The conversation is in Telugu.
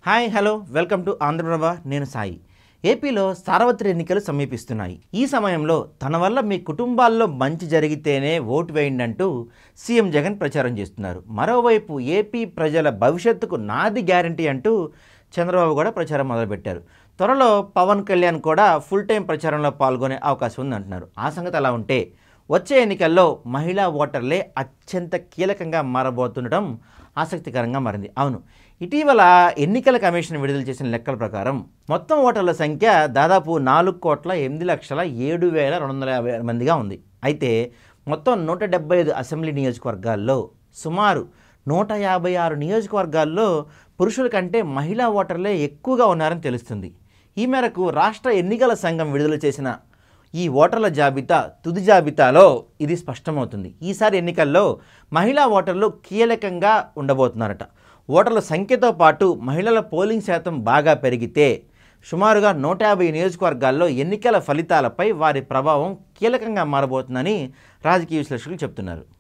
Hi hello welcome to Andhra Prabha. నేను సాయి. ఏపీలో సార్వత్రిక ఎన్నికలు సమీపిస్తున్నాయి. ఈ సమయంలో తన వల్ల మీ కుటుంబాల్లో మంచి జరిగితేనే ఓటు వేయండి అంటూ సీఎం జగన్ ప్రచారం చేస్తున్నారు. మరోవైపు ఏపీ ప్రజల భవిష్యత్తుకు నాది గ్యారంటీ అంటూ చంద్రబాబు కూడా ప్రచారం మొదలుపెట్టారు. త్వరలో పవన్ కళ్యాణ్ కూడా ఫుల్ టైం ప్రచారంలో పాల్గొనే అవకాశం ఉంది అంటున్నారు. ఆ సంగతి అలా ఉంటే వచ్చే ఎన్నికల్లో మహిళా ఓటర్లే అత్యంత కీలకంగా మారబోతుండటం ఆసక్తికరంగా మారింది. అవును, ఇటీవల ఎన్నికల కమిషన్ విడుదల చేసిన లెక్కల ప్రకారం మొత్తం ఓటర్ల సంఖ్య దాదాపు 4,08,07,250 మందిగా ఉంది. అయితే మొత్తం 175 అసెంబ్లీ నియోజకవర్గాల్లో సుమారు 156 నియోజకవర్గాల్లో పురుషుల కంటే మహిళా ఓటర్లే ఎక్కువగా ఉన్నారని తెలుస్తుంది. ఈ మేరకు రాష్ట్ర ఎన్నికల సంఘం విడుదల చేసిన ఈ ఓటర్ల జాబితా తుది జాబితాలో ఇది స్పష్టమవుతుంది. ఈసారి ఎన్నికల్లో మహిళా ఓటర్లు కీలకంగా ఉండబోతున్నారట. ఓటర్ల సంఖ్యతో పాటు మహిళల పోలింగ్ శాతం బాగా పెరిగితే సుమారుగా 150 నియోజకవర్గాల్లో ఎన్నికల ఫలితాలపై వారి ప్రభావం కీలకంగా మారబోతుందని రాజకీయ విశ్లేషకులు చెప్తున్నారు.